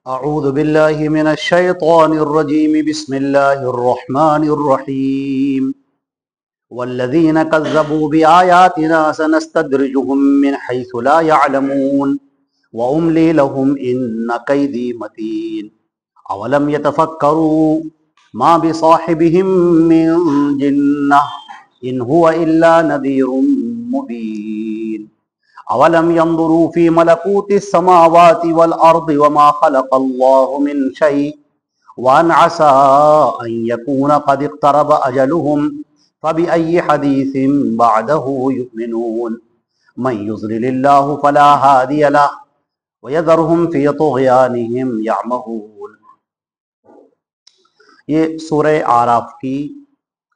أعوذ بالله من الشيطان الرجيم بسم الله الرحمن الرحيم والذين كذبوا بآياتنا سنستدرجهم من حيث لا يعلمون وأملي لهم إن كيدي متين أولم يتفكروا ما بصاحبهم من جنة إن هو إلا نذير مبين اولم ينظروا في ملكوت السماوات والارض وما خلق الله من شيء وان عسى ان يكون قد اقترب اجلهم فبأي حديث بعده يؤمنون من يضلل الله فلا هادي له ويذرهم في طغيانهم يعمهون۔ یہ سورہ اعراف کی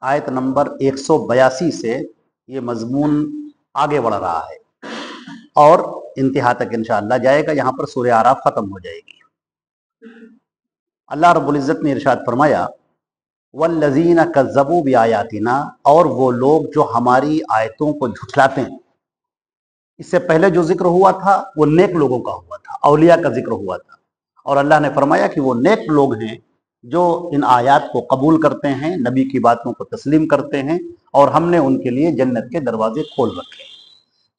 آیت نمبر 182 سے یہ مضمون آگے بڑھ رہا ہے اور انتہا تک انشاءاللہ جائے گا۔ یہاں پر سورہ اعراف ختم ہو جائے گی۔ اللہ رب العزت نے ارشاد فرمایا والذین کذبوا بآیاتنا، اور وہ لوگ جو ہماری آیتوں کو جھٹلاتے ہیں۔ اس سے پہلے جو ذکر ہوا تھا وہ نیک لوگوں کا ہوا تھا، اولیاء کا ذکر ہوا تھا، اور اللہ نے فرمایا کہ وہ نیک لوگ ہیں جو ان آیات کو قبول کرتے ہیں، نبی کی باتوں کو تسلیم کرتے ہیں، اور ہم نے ان کے لیے جنت کے دروازے کھول رکھے ہیں۔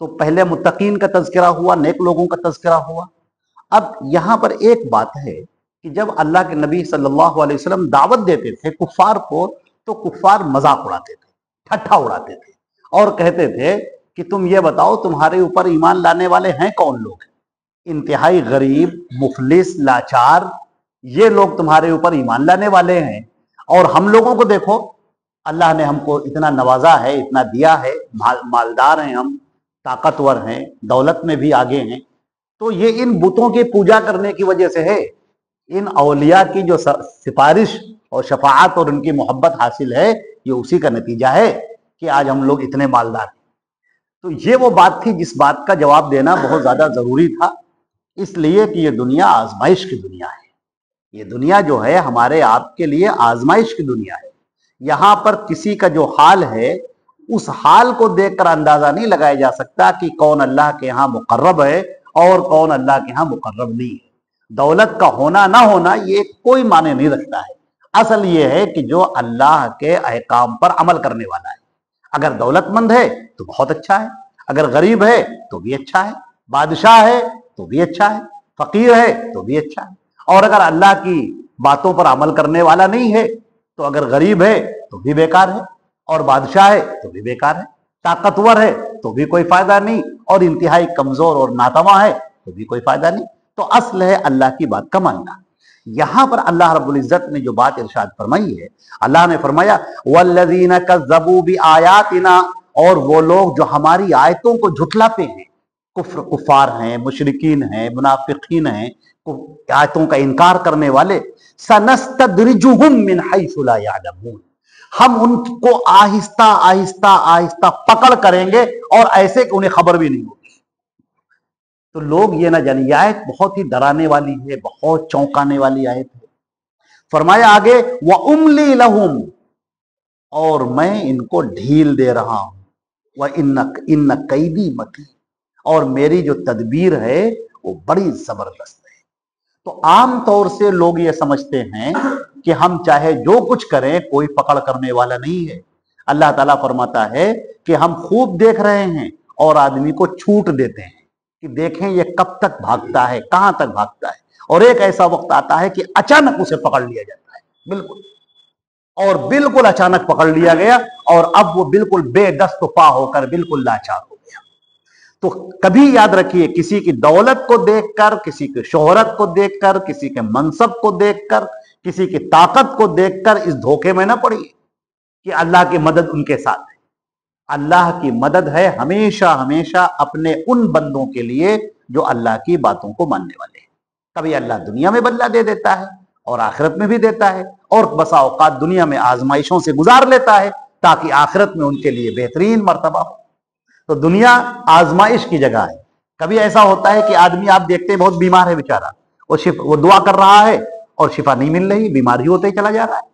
تو پہلے متقین کا تذکرہ ہوا، نیک لوگوں کا تذکرہ ہوا۔ اب یہاں پر ایک بات ہے کہ جب اللہ کے نبی صلی اللہ علیہ وسلم دعوت دیتے تھے کفار کو، تو کفار مذاق اڑاتے تھے، ٹھٹھا اڑاتے تھے، اور کہتے تھے کہ تم یہ بتاؤ تمہارے اوپر ایمان لانے والے ہیں کون لوگ؟ انتہائی غریب، مفلس، لاچار، یہ لوگ تمہارے اوپر ایمان لانے والے ہیں، اور ہم لوگوں کو دیکھو، اللہ نے ہم کو اتنا نوازا ہے، اتنا دیا ہے، مالدار ہیں، ہم طاقتور ہیں، دولت میں بھی آگے ہیں، تو یہ ان بتوں کی پوجا کرنے کی وجہ سے ہے۔ ان اولیاء کی جو سفارش اور شفاعت اور ان کی محبت حاصل ہے، یہ اسی کا نتیجہ ہے کہ آج ہم لوگ اتنے مالدار ہیں۔ تو یہ وہ بات تھی جس بات کا جواب دینا بہت زیادہ ضروری تھا، اس لیے کہ یہ دنیا آزمائش کی دنیا ہے۔ یہ دنیا جو ہے ہمارے آپ کے لیے آزمائش کی دنیا ہے۔ یہاں پر کسی کا جو حال ہے اس حال کو دیکھ کر اندازہ نہیں لگایا جا سکتا کہ کون اللہ کے ہاں مقرب ہے اور کون اللہ کے ہاں مقرب نہیں ہے۔ دولت کا ہونا نہ ہونا یہ کوئی معنی نہیں رکھتا ہے، اصل یہ ہے کہ جو اللہ کے احکام پر عمل کرنے والا ہے۔ اگر دولت مند ہے تو بہت اچھا ہے، اگر غریب ہے تو بھی اچھا ہے، بادشاہ ہے تو بھی اچھا ہے، فقیر ہے تو بھی اچھا ہے، اور اگر اللہ کی باتوں پر عمل کرنے والا نہیں ہے تو اگر غریب ہے تو بھی بیکار ہے، اور بادشاہ ہے تو بھی بیکار ہے، طاقتور ہے تو بھی کوئی فائدہ نہیں، اور انتہائی کمزور اور ناتواں ہے تو بھی کوئی فائدہ نہیں۔ تو اصل ہے اللہ کی بات کا ماننا۔ یہاں پر اللہ رب العزت نے جو بات ارشاد فرمائی ہے، اللہ نے فرمایا والذین کذبوا بآیاتنا، اور وہ لوگ جو ہماری آیتوں کو جھٹلاتے ہیں، کفار ہیں، مشرکین ہیں، منافقین ہیں، آیتوں کا انکار کرنے والے، سنستدرجہم من حیث لا یعلمون، ہم ان کو آہستہ آہستہ آہستہ پکڑ کریں گے اور ایسے کہ انہیں خبر بھی نہیں ہوگی۔ تو لوگ یہ نہ جانیں، یہ آیت بہت ہی ڈرانے والی ہے، بہت چونکانے والی آیت ہے۔ فرمایا آگے وَأُمْلِي لَهُمْ، اور میں ان کو ڈھیل دے رہا ہوں، وَإِنَّ كَيْدِي مَتِينٌ، اور میری جو تدبیر ہے وہ بڑی زبردست ہے۔ تو عام طور سے لوگ یہ سمجھتے ہیں کہ ہم چاہے جو کچھ کریں کوئی پکڑ کرنے والا نہیں ہے۔ اللہ تعالیٰ فرماتا ہے کہ ہم خوب دیکھ رہے ہیں اور آدمی کو چھوٹ دیتے ہیں کہ دیکھیں یہ کب تک بھاگتا ہے، کہاں تک بھاگتا ہے، اور ایک ایسا وقت آتا ہے کہ اچانک اسے پکڑ لیا جاتا ہے، بالکل اچانک پکڑ لیا گیا، اور اب وہ بالکل بے دست و پا ہو کر بالکل لاچار ہو گیا۔ تو کبھی یاد رکھیے، کسی کی دولت کو دیکھ کر، کسی کی شہرت کو دیکھ کر، کسی کے منصب کو دیکھ کر، کسی کی طاقت کو دیکھ کر اس دھوکے میں نہ پڑیے کہ اللہ کی مدد ان کے ساتھ ہے۔ اللہ کی مدد ہے ہمیشہ ہمیشہ اپنے ان بندوں کے لیے جو اللہ کی باتوں کو ماننے والے ہیں۔ کبھی اللہ دنیا میں بدلہ دے دیتا ہے اور آخرت میں بھی دیتا ہے، اور بسا اوقات دنیا میں آزمائشوں سے گزار لیتا ہے تاکہ آخرت میں ان کے لیے بہترین مرتبہ ہو۔ تو دنیا آزمائش کی جگہ ہے۔ کبھی ایسا ہوتا ہے کہ آدمی آپ دیکھتے ہیں بہت بیمار ہے بیچارہ، وہ دعا کر رہا ہے اور شفا نہیں مل رہی، بیمار ہی ہوتے ہی چلا جا رہا ہے۔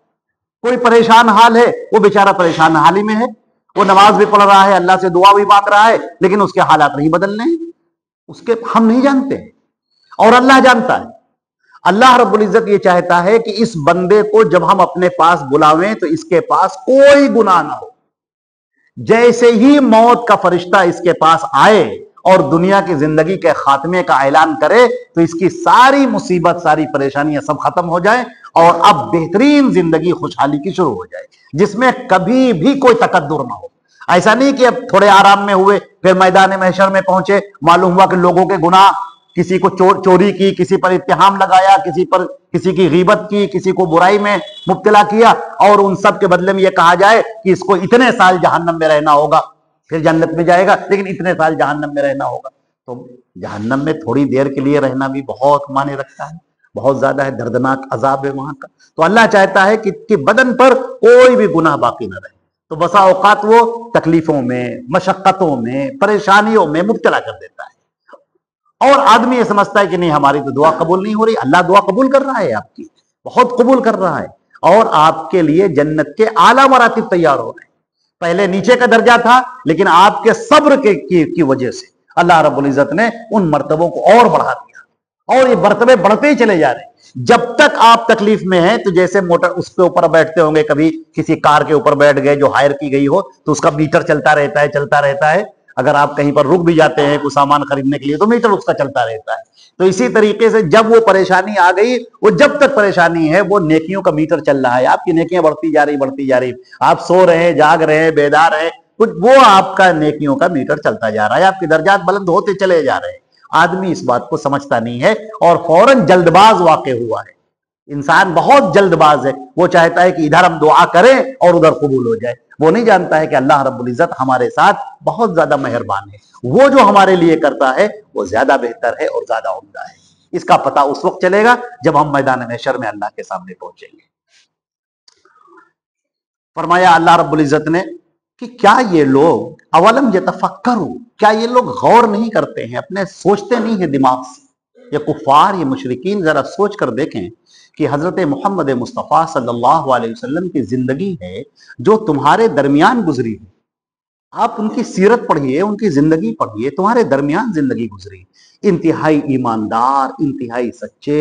کوئی پریشان حال ہے، وہ بیچارہ پریشان حال ہی میں ہے، وہ نماز بھی پڑھ رہا ہے، اللہ سے دعا بھی مانگ رہا ہے، لیکن اس کے حالات نہیں بدلنے ہیں، ہم نہیں جانتے اور اللہ جانتا ہے۔ اللہ رب العزت یہ چاہتا ہے کہ اس بندے کو جب ہم اپنے پاس بلاویں تو اس کے پاس کوئی گناہ نہ ہو. جیسے ہی موت کا فرشتہ اس کے پاس آئے اور دنیا کی زندگی کے خاتمے کا اعلان کرے تو اس کی ساری مصیبت، ساری پریشانیاں سب ختم ہو جائیں اور اب بہترین زندگی خوشحالی کی شروع ہو جائے جس میں کبھی بھی کوئی تکدر نہ ہو. ایسا نہیں کہ اب تھوڑے آرام میں ہوئے پھر میدان محشر میں پہنچے، معلوم ہوا کہ لوگوں کے گناہ، کسی کو چوری کی، کسی پر اتہام لگایا، کسی کی غیبت کی، کسی کو برائی میں مبتلا کیا، اور ان سب کے بدلے میں یہ کہا جائے کہ اس کو اتنے سال جہنم میں رہنا ہوگا، پھر جنت میں جائے گا لیکن اتنے سال جہنم میں رہنا ہوگا. تو جہنم میں تھوڑی دیر کے لیے رہنا بھی بہت معنی رکھتا ہے، بہت زیادہ ہے، دردناک عذاب ہے وہاں کا. تو اللہ چاہتا ہے کہ بدن پر کوئی بھی گناہ باقی نہ رہے. تو بسا اوقات وہ تکلیفوں میں، مشقتوں میں، پریشانیوں میں مبتلا کر دیتا ہے اور آدمی یہ سمجھتا ہے کہ نہیں ہماری تو دعا قبول نہیں ہو رہی. اللہ دعا قبول کر رہا ہے، آپ کی بہت قبول کر رہا ہے اور آپ کے لیے جنت کے اعلیٰ مراتب تیار ہو رہے ہیں. پہلے نیچے کا درجہ تھا لیکن آپ کے صبر کی وجہ سے اللہ رب العزت نے ان مرتبوں کو اور بڑھا دیا اور یہ مرتبے بڑھتے ہی چلے جا رہے ہیں. جب تک آپ تکلیف میں ہیں تو جیسے موٹر اس کے اوپر بیٹھتے ہوں گے، کبھی کسی کار کے اوپر بیٹھ گئے جو ہائر کی گئی ہو تو اس کا میٹر چلتا رہتا ہے. اگر آپ کہیں پر رک بھی جاتے ہیں کوئی سامان خریدنے کے لیے تو میٹر اس کا چلتا رہتا ہے. تو اسی طریقے سے جب وہ پریشانی آ گئی، وہ جب تک پریشانی ہے وہ نیکیوں کا میٹر چل رہا ہے، آپ کی نیکیاں بڑھتی جا رہی. آپ سو رہے ہیں، جاگ رہے ہیں، بیدار ہیں، وہ آپ کا نیکیوں کا میٹر چلتا جا رہا ہے، آپ کے درجات بلند ہوتے چلے جا رہے ہیں. آدمی اس بات کو سمجھتا نہیں ہے اور فوراً جلد باز واقع ہوا ہے. انسان بہت جلد باز ہے، وہ چاہتا ہے کہ ادھر ہم دعا کریں اور ادھر قبول ہو جائے. وہ نہیں جانتا ہے کہ اللہ رب العزت ہمارے ساتھ بہت زیادہ مہربان ہے. وہ جو ہمارے لیے کرتا ہے وہ زیادہ بہتر ہے اور زیادہ عمدہ ہے. اس کا پتہ اس وقت چلے گا جب ہم میدان محشر میں اللہ کے سامنے پہنچیں گے. فرمایا اللہ رب العزت نے کہ کیا یہ لوگ اولم یتفکروا، کیا یہ لوگ غور نہیں کرتے ہیں، اپنے سوچتے نہیں ہیں دماغ سے. یہ کفار، یہ مشرکین ذرا سوچ کر دیکھیں کہ حضرت محمد مصطفیٰ صلی اللہ علیہ وسلم کی زندگی ہے جو تمہارے درمیان گزری ہے. آپ ان کی سیرت پڑھیے، ان کی زندگی پڑھیے، تمہارے درمیان زندگی گزری. انتہائی ایماندار، انتہائی سچے،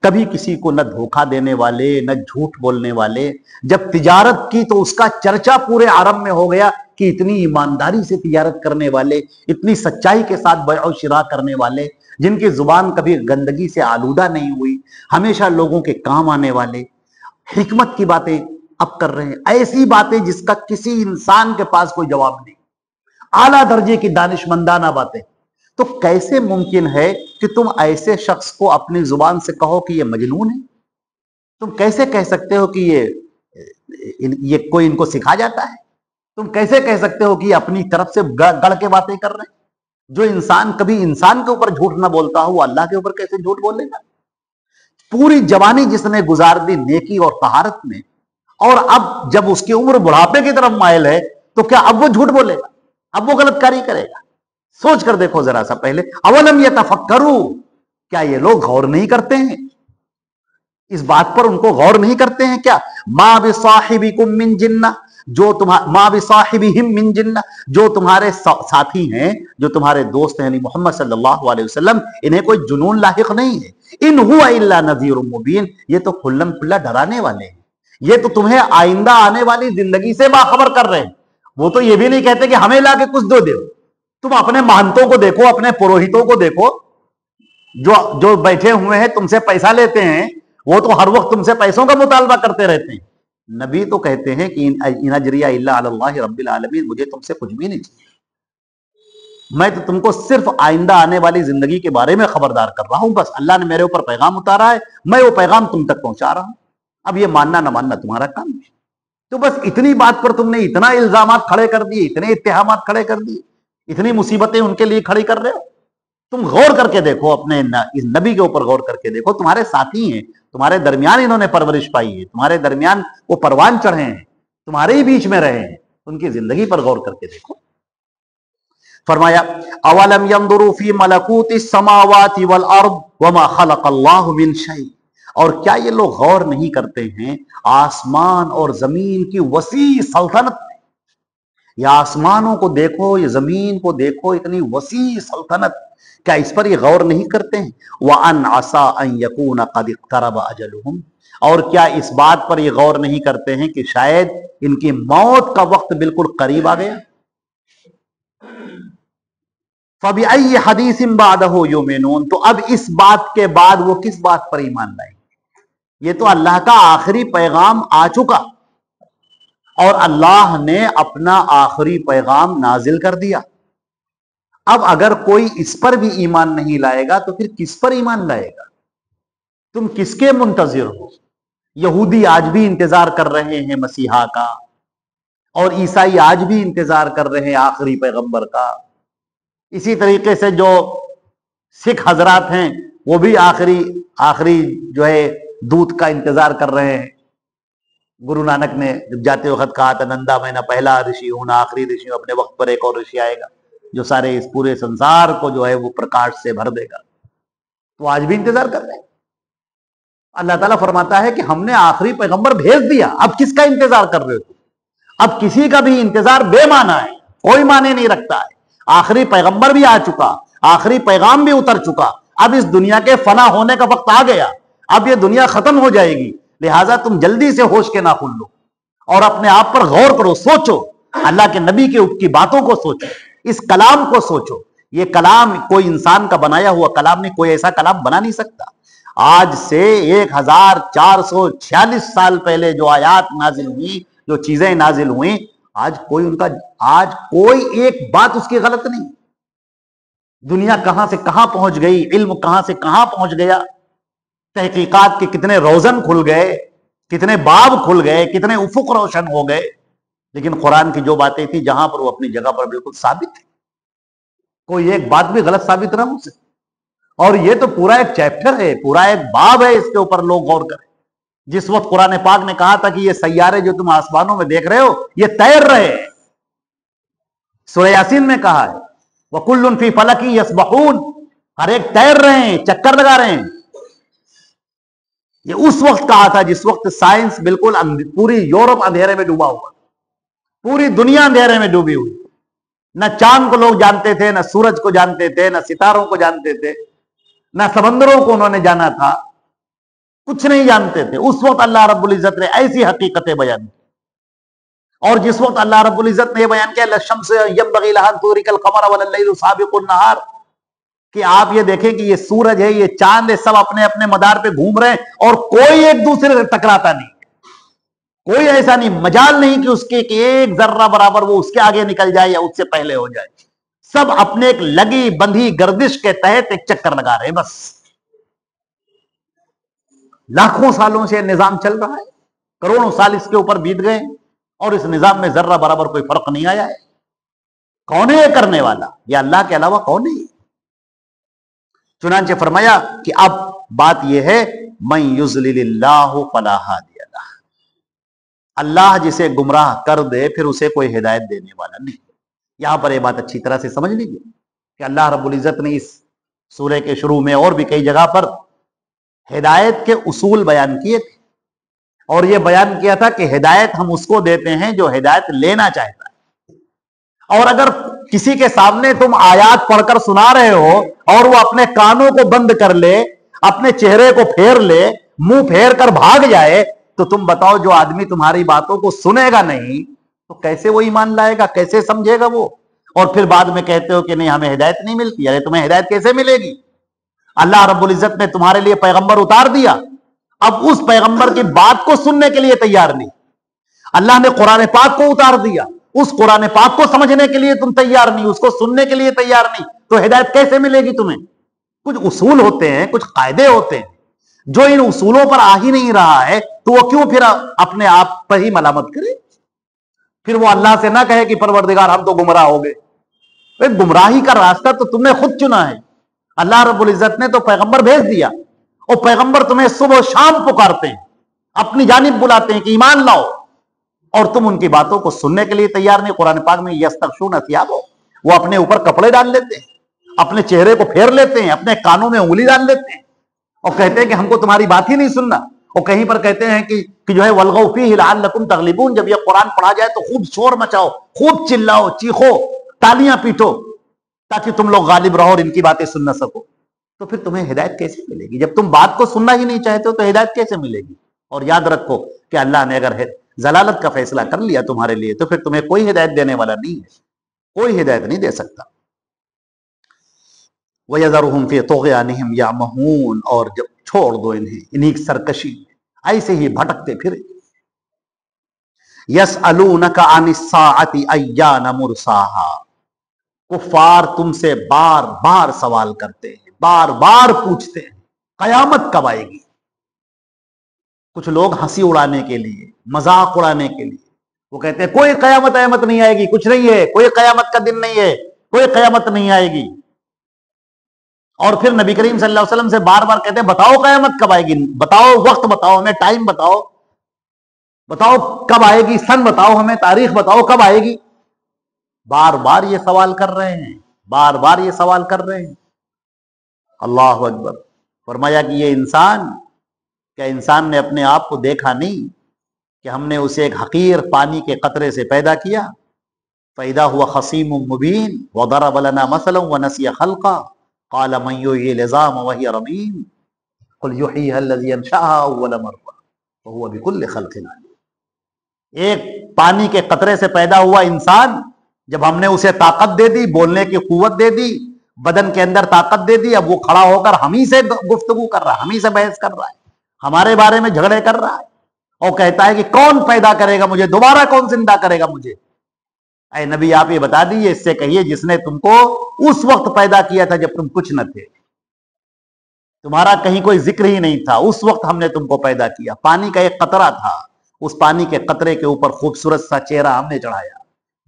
کبھی کسی کو نہ دھوکہ دینے والے، نہ جھوٹ بولنے والے. جب تجارت کی تو اس کا چرچا پورے عرب میں ہو گیا کہ اتنی ایمانداری سے تجارت کرنے والے، اتنی سچائی کے ساتھ بیع و شراء کرنے والے، جن کی زبان کبھی گندگی سے آلودہ نہیں ہوئی، ہمیشہ لوگوں کے کام آنے والے، حکمت کی باتیں اب کر رہے ہیں، ایسی باتیں جس کا کسی انسان کے پاس کوئی جواب نہیں، اعلیٰ درجے کی دانشمندانہ باتیں. تو کیسے ممکن ہے کہ تم ایسے شخص کو اپنی زبان سے کہو کہ یہ مجنون ہے؟ تم کیسے کہہ سکتے ہو کہ یہ کوئی ان کو سکھا جاتا ہے؟ تم کیسے کہہ سکتے ہو کہ یہ اپنی طرف سے گڑ کے باتیں کر رہے ہیں؟ جو انسان کبھی انسان کے اوپر جھوٹ نہ بولتا ہو وہ اللہ کے اوپر کیسے جھوٹ بولے گا؟ پوری جوانی جس نے گزار دی نیکی اور طہارت میں، اور اب جب اس کی عمر بڑھاپے کی طرف مائل ہے تو کیا اب وہ جھوٹ بولے گا؟ اب وہ غلط کاری کرے گا؟ سوچ کر دیکھو ذرا سا پہلے. اولم یتفکروا، کیا یہ لوگ غور نہیں کرتے ہیں اس بات پر؟ ان کو غور نہیں کرتے ہیں کیا؟ ما بصاحبکم من جنہ، ما بصاحبہم من جنہ، جو تمہارے ساتھی ہیں، جو تمہارے دوست ہیں، یعنی محمد صلی اللہ علیہ وسلم، انہیں کوئی جنون لاحق نہیں ہے. ان هو الا نذیر مبین، یہ تو کھلم کھلا ڈرانے والے ہیں، یہ تو تمہیں آئندہ آنے والی زندگی سے باخبر کر رہے ہیں. وہ تو یہ بھی نہیں کہتے کہ ہمیں لا کے کچھ دو. تم اپنے مہنتوں کو دیکھو، اپنے پروہتوں کو دیکھو، جو بیٹھے ہوئے ہیں تم سے پیسہ لیتے ہیں، وہ تو ہر وقت تم سے پیسوں کا مطالبہ کرتے رہتے ہیں. نبی تو کہتے ہیں کہ ان اجریہ الا علی اللہ رب العالمین، مجھے تم سے کچھ بھی نہیں چاہیے، میں تو تم کو صرف آئندہ آنے والی زندگی کے بارے میں خبردار کر رہا ہوں. بس اللہ نے میرے اوپر پیغام اتارا ہے، میں وہ پیغام تم تک پہنچا رہا ہوں. اب یہ ماننا نہ ماننا تمہارا کام ہے. تو بس اتنی بات پر تم نے اتنا الزامات کھڑے کر دیے، اتنے اتہامات کھڑے کر دیے، اتنی مصیبتیں ان کے لیے کھڑی کر رہے ہو. تم غور کر کے دیکھو، اپنے اس نبی کے اوپر غور کر کے دیکھو. تمہارے ساتھی ہیں، تمہارے درمیان انہوں نے پرورش پائی ہے، تمہارے درمیان وہ پروان چڑھے ہیں، تمہارے ہی بیچ میں رہے ہیں. ان کی زندگی پر غور کر کے دیکھو. فرمایا اولم ينظروا فی ملکوت السماوات والارض وما خلق اللہ من شیء، اور کیا یہ لوگ غور نہیں کرتے ہیں آسمان اور زمین کی وسیع سلطنت میں؟ یہ آسمانوں کو دیکھو، یہ زمین کو دیکھو، اتنی وسیع سلطنت، کیا اس پر یہ غور نہیں کرتے ہیں؟ وَأَنْ عَسَىٰ أَن يَكُونَ قَدِ اقْتَرَبَ أَجَلُهُمْ، اور کیا اس بات پر یہ غور نہیں کرتے ہیں کہ شاید ان کی موت کا وقت بالکل قریب آ گیا؟ فَبِأَيِّ حَدِيثٍ بَعْدَهُ يُؤْمِنُونَ، تو اب اس بات کے بعد وہ کس بات پر ایمان لائیں گے؟ یہ تو اللہ کا آخری پیغام آ چکا، اور اللہ نے اپنا آخری پیغام نازل کر دیا۔ اب اگر کوئی اس پر بھی ایمان نہیں لائے گا تو پھر کس پر ایمان لائے گا؟ تم کس کے منتظر ہو؟ یہودی آج بھی انتظار کر رہے ہیں مسیحا کا، اور عیسائی آج بھی انتظار کر رہے ہیں آخری پیغمبر کا۔ اسی طریقے سے جو سکھ حضرات ہیں وہ بھی آخری جو ہے دودھ کا انتظار کر رہے ہیں۔ گرو نانک نے جب جاتے وقت کہا تھا، نندا میں نہ پہلا رشی ہوں نہ آخری رشی ہوں، اپنے وقت پر ایک اور رشی آئے گا جو سارے اس پورے سنسار کو جو ہے وہ پرکاش سے بھر دے گا۔ تو آج بھی انتظار کر رہے ہیں۔ اللہ تعالیٰ فرماتا ہے کہ ہم نے آخری پیغمبر بھیج دیا، اب کس کا انتظار کر رہے ہو؟ اب کسی کا بھی انتظار بے معنی ہے، کوئی معنی نہیں رکھتا ہے۔ آخری پیغمبر بھی آ چکا، آخری پیغام بھی اتر چکا، اب اس دنیا کے فنا ہونے کا وقت آ گیا، اب یہ دنیا ختم ہو جائے گی، لہٰذا تم جلدی سے ہوش کے ناخن لو اور اپنے آپ پر غور کرو، سوچو، اللہ کے نبی کی باتوں کو سوچو، اس کلام کو سوچو۔ یہ کلام کوئی انسان کا بنایا ہوا کلام نہیں، کوئی ایسا کلام بنا نہیں سکتا۔ آج سے 1446 سال پہلے جو آیات نازل ہوئی، جو چیزیں نازل ہوئیں، آج کوئی ایک بات اس کی غلط نہیں۔ دنیا کہاں سے کہاں پہنچ گئی، علم کہاں سے کہاں پہنچ گیا، تحقیقات کے کتنے روزن کھل گئے، کتنے باب کھل گئے، کتنے افق روشن ہو گئے، لیکن قرآن کی جو باتیں تھیں جہاں پر وہ اپنی جگہ پر بالکل ثابت تھی، کوئی ایک بات بھی غلط ثابت نہ ہو سکے۔ اور یہ تو پورا ایک چیپٹر ہے، پورا ایک باب ہے، اس کے اوپر لوگ غور کریں۔ جس وقت قرآن پاک نے کہا تھا کہ یہ سیارے جو تم آسمانوں میں دیکھ رہے ہو یہ تیر رہے ہیں، سورہ یاسین میں کہا ہے وَكُلٌّ فِي فَلَكٍ يَسْبَحُونَ، ہر ایک تیر رہے ہیں، چکر لگا رہے ہیں۔ یہ اس وقت کہا تھا جس وقت سائنس بالکل پوری یورپ اندھیرے میں ڈوبا ہوا، پوری دنیا اندھیرے میں ڈوبی ہوئی، نہ چاند کو لوگ جانتے تھے، نہ سورج کو جانتے تھے، نہ ستاروں کو جانتے تھے، نہ سمندروں کو انہوں نے جانا تھا، کچھ نہیں جانتے تھے۔ اس وقت اللہ رب العزت نے ایسی حقیقتیں بیان کی، اور جس وقت اللہ رب العزت نے یہ بیان کیا لَلشَّمْسِ يَنبَغِي لَهَا أَن تُدْرِكَ الْقَمَرَ وَلَا اللَّيْلُ سَابِقُ النَّهَارِ، کہ آپ یہ دیکھیں کہ یہ سورج ہے، یہ چاند ہے، سب اپنے اپنے مدار پہ گھوم رہے ہیں اور کوئی ایک دوسرے سے ٹکراتا نہیں، کوئی ایسا نہیں، مجال نہیں کہ اس کے ایک ذرہ برابر وہ اس کے آگے نکل جائے یا اس سے پہلے ہو جائے، سب اپنے ایک لگی بندھی گردش کے تحت ایک چکر لگا رہے ہیں۔ بس لاکھوں سالوں سے نظام چل رہا ہے، کروڑوں سال اس کے اوپر بیت گئے اور اس نظام میں ذرہ برابر کوئی فرق نہیں آیا ہے۔ کون ہے یہ کرنے والا؟ یہ اللہ کے علاوہ کون ہے؟ چنانچہ فرمایا کہ اب بات یہ ہے مَن یضلل اللہ فلا ہادی لہ، اللہ جسے گمراہ کر دے پھر اسے کوئی ہدایت دینے والا نہیں۔ یہاں پر یہ بات اچھی طرح سے سمجھ لیجیے کہ اللہ رب العزت نے اس سورہ کے شروع میں اور بھی کئی جگہ پر ہدایت کے اصول بیان کیے تھے، اور یہ بیان کیا تھا کہ ہدایت ہم اس کو دیتے ہیں جو ہدایت لینا چاہتا ہے۔ اور اگر کسی کے سامنے تم آیات پڑھ کر سنا رہے ہو اور وہ اپنے کانوں کو بند کر لے، اپنے چہرے کو پھیر لے، منہ پھیر کر بھاگ جائے، تو تم بتاؤ جو آدمی تمہاری باتوں کو سنے گا نہیں تو کیسے وہ ایمان لائے گا، کیسے سمجھے گا وہ؟ اور پھر بعد میں کہتے ہو کہ نہیں ہمیں ہدایت نہیں ملتی۔ ارے تمہیں ہدایت کیسے ملے گی؟ اللہ رب العزت نے تمہارے لیے پیغمبر اتار دیا، اب اس پیغمبر کی بات کو سننے کے لیے تیار نہیں۔ اللہ نے قرآن پاک کو اتار دیا، اس قرآن پاک کو سمجھنے کے لیے تم تیار نہیں، اس کو سننے کے لیے تیار نہیں، تو ہدایت کیسے ملے گی تمہیں؟ کچھ اصول ہوتے ہیں، کچھ قاعدے ہوتے ہیں، جو ان اصولوں پر آ ہی نہیں رہا ہے تو وہ کیوں پھر اپنے آپ پر ہی ملامت کرے؟ پھر وہ اللہ سے نہ کہے کہ پروردگار ہم تو گمراہ ہو گئے۔ گمراہی کا راستہ تو تم نے خود چنا ہے۔ اللہ رب العزت نے تو پیغمبر بھیج دیا، اور پیغمبر تمہیں صبح و شام پکارتے ہیں، اپنی جانب بلاتے ہیں کہ ایمان لاؤ، اور تم ان کی باتوں کو سننے کے لیے تیار نہیں۔ قرآن پاک میں یستغشون ثیابہ، وہ اپنے اوپر کپڑے ڈال لیتے ہیں، اپنے چہرے کو پھیر لیتے ہیں، اپنے کانوں میں انگلی ڈال لیتے ہیں اور کہتے ہیں کہ ہم کو تمہاری بات ہی نہیں سننا۔ اور کہیں پر کہتے ہیں کہ جو ہے وَالْغَوْا فِيهِ لَعَلَّكُمْ تَغْلِبُونَ، جب یہ قرآن پڑھا جائے تو خوب شور مچاؤ، خوب چلاؤ، چیخو، تالیاں پیٹو تاکہ تم لوگ غالب رہو اور ان کی باتیں سن نہ سکو. تو پھر تمہیں ہدایت کیسے ملے گی؟ جب تم بات کو سننا ہی نہیں چاہتے ہو تو ہدایت کیسے ملے گی؟ اور یاد رکھو کہ اللہ نے اگر ضلالت کا فیصلہ کر لیا تمہارے لیے تو پھر تمہیں کوئی ہدایت دینے والا نہیں ہے، کوئی ہدایت نہیں دے سکتا. وَيَذَرُهُمْ فِي طُغْيَانِهِمْ يَعْمَهُونَ، اور جب چھوڑ دو انہیں کی سرکشی میں ایسے ہی بھٹکتے پھرے. يَسْأَلُونَكَ عَنِ السَّاعَةِ أَيَّانَ مُرْسَاهَا، کفار تم سے بار بار سوال کرتے ہیں، بار بار پوچھتے ہیں قیامت کب آئے گی. کچھ لوگ ہنسی اڑانے کے لیے، مذاق اڑانے کے لیے وہ کہتے ہیں کوئی قیامت نہیں آئے گی، کچھ نہیں ہے، کوئی قیامت کا دن نہیں ہے، کوئی قیامت نہیں آئے گی. اور پھر نبی کریم صلی اللہ علیہ وسلم سے بار بار کہتے ہیں بتاؤ قیامت کب آئے گی، بتاؤ وقت، بتاؤ ہمیں ٹائم، بتاؤ کب آئے گی، سن بتاؤ ہمیں، تاریخ بتاؤ کب آئے گی. بار بار یہ سوال کر رہے ہیں، بار بار یہ سوال کر رہے ہیں. اللہ اکبر. فرمایا کہ یہ انسان، کیا انسان نے اپنے آپ کو دیکھا نہیں کہ ہم نے اسے ایک حقیر پانی کے قطرے سے پیدا کیا؟ فَإِذَا هُوَ خَصِيمٌ مُّبِينٌ وَضَرَبَ لَنَا مَثَلًا وَنَسِيَ خَلْقَهُ قَالَ مَن يُحْيِي الْعِظَامَ وَهِيَ رَمِيمٌ قُلْ يُحْيِيهَا الَّذِي أَنشَأَهَا أَوَّلَ مَرَّةٍ وَهُوَ بِكُلِّ خَلْقٍ عَلِيمٌ. ایک پانی کے قطرے سے پیدا ہوا انسان، جب ہم نے اسے طاقت دے دی، بولنے کی قوت دے دی، بدن کے اندر طاقت دے دی، اب وہ کھڑا ہو کر ہم ہی سے گفتگو کر رہا ہے، ہم ہی سے بحث کر رہا ہے، ہمارے بارے میں جھگڑے کر رہا ہے، اور کہتا ہے کہ کون پیدا کرے گا مجھے، دوبارہ کون زندہ کرے گا مجھے. اے نبی آپ یہ بتا دیجئے اس سے کہیے جس نے تم کو اس وقت پیدا کیا تھا جب تم کچھ نہ تھے، تمہارا کہیں کوئی ذکر ہی نہیں تھا، اس وقت ہم نے تم کو پیدا کیا. پانی کا ایک قطرہ تھا، اس پانی کے قطرے کے اوپر خوبصورت سا چہرہ ہم نے چڑھایا،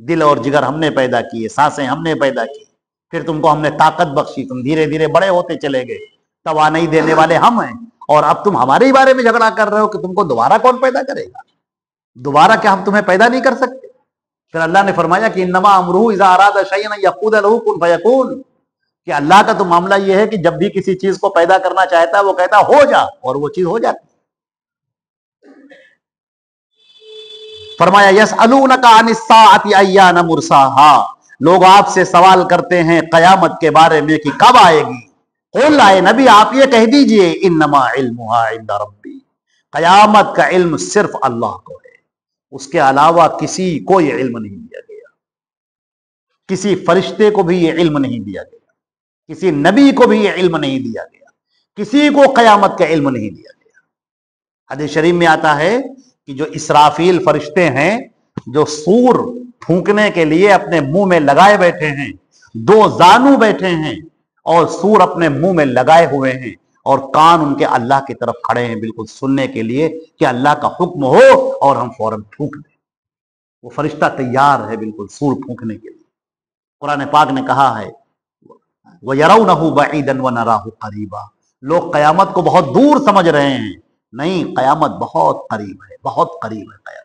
دل اور جگر ہم نے پیدا کیے، سانسیں ہم نے پیدا کی، پھر تم کو ہم نے طاقت بخشی، تم دھیرے دھیرے بڑے ہوتے چلے گئے، توانائی دینے والے ہم ہیں، اور اب تم ہمارے ہی بارے میں جھگڑا کر رہے ہو کہ تم کو دوبارہ کون پیدا کرے گا؟ دوبارہ کیا ہم تمہیں پیدا نہیں کر سکتے؟ پھر اللہ نے فرمایا کہ انما امرہ اذا اراد شیئا ان یقول له کن فیکون، کہ اللہ کا تو معاملہ یہ ہے کہ جب بھی کسی چیز کو پیدا کرنا چاہتا ہے وہ کہتا ہے ہو جا، اور وہ چیز ہو جاتی. فرمایا یسألونک عن الساعة ایان مرساها، لوگ آپ سے سوال کرتے ہیں قیامت کے بارے میں کہ کب آئے گی. قل اے نبی آپ یہ کہہ دیجئے انما علمها عند ربی، قیامت کا علم صرف اللہ کو ہے، اس کے علاوہ کسی کو یہ علم نہیں دیا گیا، کسی فرشتے کو بھی یہ علم نہیں دیا گیا، کسی نبی کو بھی یہ علم نہیں دیا گیا، کسی کو قیامت کا علم نہیں دیا گیا. حدیث شریف میں آتا ہے کہ جو اسرافیل فرشتے ہیں جو سور پھونکنے کے لیے اپنے منہ میں لگائے بیٹھے ہیں، دو زانو بیٹھے ہیں اور سور اپنے منہ میں لگائے ہوئے ہیں، اور کان ان کے اللہ کی طرف کھڑے ہیں بالکل سننے کے لیے کہ اللہ کا حکم ہو اور ہم فوراً پھونک دیں. وہ فرشتہ تیار ہے بالکل سور پھونکنے کے لیے. قرآن پاک نے کہا ہے وَيَرَوْنَهُ بَعِيدًا وَنَرَاهُ قَرِيبًا، لوگ قیامت کو بہت دور سمجھ رہے ہیں، نہیں، قیامت بہت قریب ہے، بہت قریب ہے قیامت.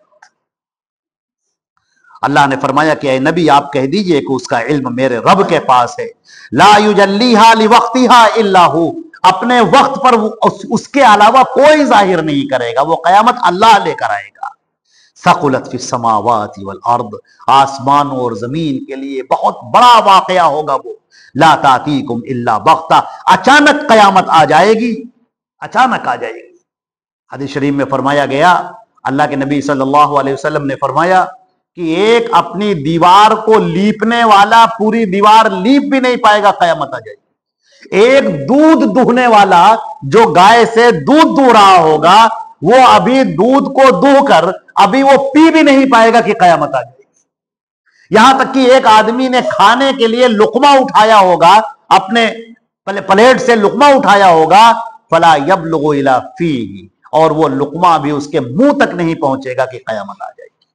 اللہ نے فرمایا کہ اے نبی آپ کہہ دیجئے کہ اس کا علم میرے رب کے پاس ہے. لا یجلیہا لوقتہا الا ہو، اپنے وقت پر اس کے علاوہ کوئی ظاہر نہیں کرے گا، وہ قیامت اللہ لے کر آئے گا. ثقلت فی السماوات والارض، آسمان اور زمین کے لیے بہت بڑا واقعہ ہوگا وہ. لا تاتیکم الا بغتہ، اچانک قیامت آ جائے گی، اچانک آ جائے گی. حدیث شریف میں فرمایا گیا، اللہ کے نبی صلی اللہ علیہ وسلم نے فرمایا کہ ایک اپنی دیوار کو لیپنے والا پوری دیوار لیپ بھی نہیں پائے گا، قیامت آ جائے گی. ایک دودھ دہنے والا جو گائے سے دودھ دو رہا ہوگا وہ ابھی دودھ کو دو کر ابھی وہ پی بھی نہیں پائے گا کہ قیامت آ جائے گی. یہاں تک کہ ایک آدمی نے کھانے کے لیے لقمہ اٹھایا ہوگا، اپنے پلیٹ سے لقمہ اٹھایا ہوگا، فلا یبلغ الی فیہ، اور وہ لقمہ بھی اس کے منہ تک نہیں پہنچے گا کہ قیامت آ جائے گی.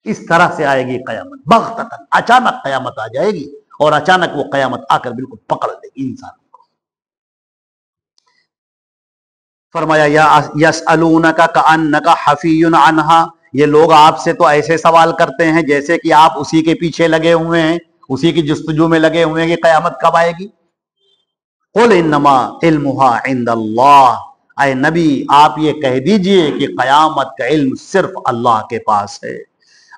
اس طرح سے آئے گی قیامت، بغتتاً، اچانک قیامت آ جائے گی، اور اچانک وہ قیامت آ کر بالکل پکڑ لے گی انسان کو. فرمایا یسألونک کأنک حفی عنہا، یہ لوگ آپ سے تو ایسے سوال کرتے ہیں جیسے کہ آپ اسی کے پیچھے لگے ہوئے ہیں، اسی کی جستجو میں لگے ہوئے ہیں کہ قیامت کب آئے گی. قل انما علمها عند اللہ، اے نبی آپ یہ کہہ دیجئے کہ قیامت کا علم صرف اللہ کے پاس ہے.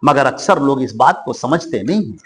مگر اکثر لوگ اس بات کو سمجھتے نہیں ہیں.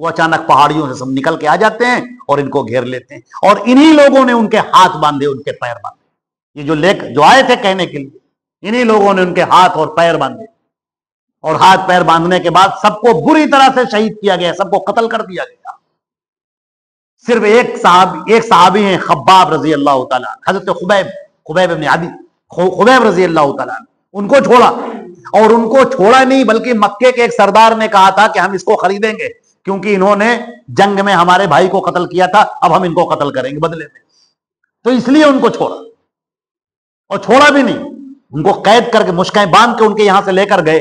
وہ اچانک پہاڑیوں سے سب نکل کے آ جاتے ہیں اور ان کو گھیر لیتے ہیں، اور انہی لوگوں نے ان کے ہاتھ باندھے، ان کے پیر باندھے۔ یہ جو آئے تھے کہنے کے لیے، انہی لوگوں نے ان کے ہاتھ اور پیر باندھے، اور ہاتھ پیر باندھنے کے بعد سب کو بری طرح سے شہید کیا گیا، سب کو قتل کر دیا گیا۔ صرف ایک صحابی ہیں خباب رضی اللہ تعالیٰ، حضرت خبیب بن عدی، خبیب رضی اللہ تعالیٰ، ان کو چھوڑا، اور ان کو چھوڑا نہیں بلکہ مکے کے ایک سردار نے کہا تھا کہ ہم اس کو خریدیں گے، کیونکہ انہوں نے جنگ میں ہمارے بھائی کو قتل کیا تھا، اب ہم ان کو قتل کریں گے بدلے میں، تو اس لیے ان کو چھوڑا، اور چھوڑا بھی نہیں، ان کو قید کر کے مشکیں باندھ کے ان کے یہاں سے لے کر گئے،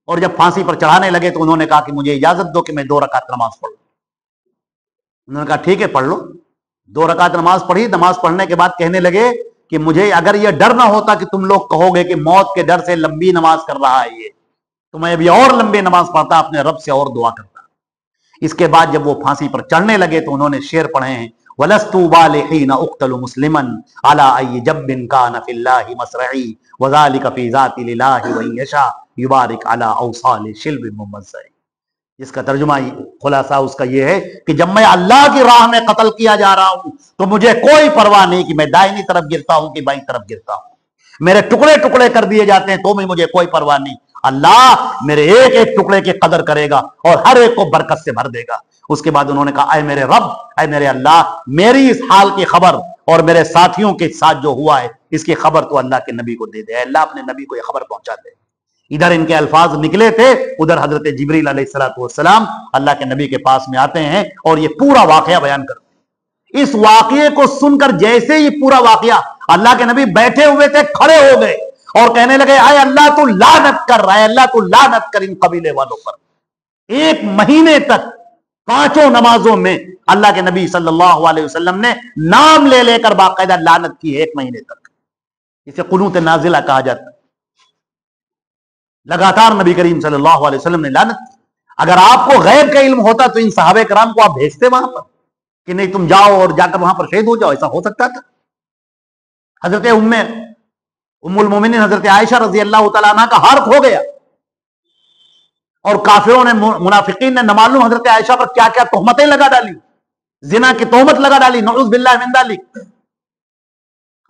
اور جب پھانسی پر چڑھانے لگے تو انہوں نے کہا کہ مجھے اجازت دو کہ میں 2 رکعت نماز پڑھوں۔ انہوں نے کہا ٹھیک ہے پڑھ لو۔ 2 رکعت نماز پڑھی، نماز پڑھنے کے بعد کہنے لگے کہ مجھے اگر یہ ڈر نہ ہوتا کہ تم لوگ کہو گے کہ موت کے ڈر سے لمبی نماز کر رہا ہے یہ، تو میں ابھی اور لمبی نماز پڑھتا، اپنے رب سے اور دعا کرتا۔ اس کے بعد جب وہ پھانسی پر چڑھنے لگے تو انہوں نے شعر پڑھے ہیں، وَلَسْتُ بَالِحِينَ أُقْتَلُ مُسْلِمًا عَلَىٰ أَيِّ جَبٍّ كَانَ فِي اللَّهِ مَسْرَعِي وَذَلِكَ فِي ذَاتِ الْإِلَٰهِ وَإِن يَشَاء يُبَارِكْ عَلَىٰ أَوْصَالِ شِلْبٍ مُمَزَّعٍ۔ جس کا ترجمہ خلاصہ اس کا یہ ہے کہ جب میں اللہ کی راہ میں قتل کیا جا رہا ہوں تو مجھے کوئی پرواہ نہیں کہ میں دائنی طرف گرتا ہوں کہ بائیں طرف گرتا ہوں، میرے ٹکڑے ٹکڑے کر دیے جاتے ہیں تو بھی مجھے کوئی پرواہ نہیں، اللہ میرے ایک ایک ٹکڑے کی قدر کرے گا اور ہر ایک کو برکت سے بھر دے گا۔ اس کے بعد انہوں نے کہا اے میرے رب، اے میرے اللہ، میری اس حال کی خبر اور میرے ساتھیوں کے ساتھ جو ہوا ہے اس کی خبر تو اللہ کے نبی کو دے دے، اے اللہ اپنے نبی کو یہ خبر پہنچا دے۔ ادھر ان کے الفاظ نکلے تھے، ادھر حضرت جبریل علیہ السلام اللہ کے نبی کے پاس میں آتے ہیں اور یہ پورا واقعہ بیان کرتے ہیں۔ اس واقعے کو سن کر جیسے ہی پورا واقعہ، اللہ کے نبی بیٹھے ہوئے تھے، کھڑے ہو گئے اور کہنے لگے اے اللہ تو لعنت کر رہا ہے، اللہ تو لعنت کر ان قبیلے والوں پر۔ 1 مہینے تک 5 نمازوں میں اللہ کے نبی صلی اللہ علیہ وسلم نے نام لے لے کر باقاعدہ لعنت کی ہے 1 مہینے تک۔ اسے قنوت نازلہ کہا جاتا ہے۔ لگاتار نبی کریم صلی اللہ علیہ وسلم نے لعنت کی۔ اگر آپ کو غیب کا علم ہوتا تو ان صحابہ کرام کو آپ بھیجتے وہاں پر کہ نہیں تم جاؤ اور جا کر وہاں پر شہید ہو جاؤ، ایسا ہو سکتا تھا؟ حضرت ام المومنین حضرت عائشہ رضی اللہ تعالیٰ عنہ کا ہار کھو گیا، اور کافروں نے، منافقین نے نہ معلوم حضرت عائشہ پر کیا کیا تہمتیں لگا ڈالی، زنا کی تہمت لگا ڈالی، نعوذ باللہ من ذالک۔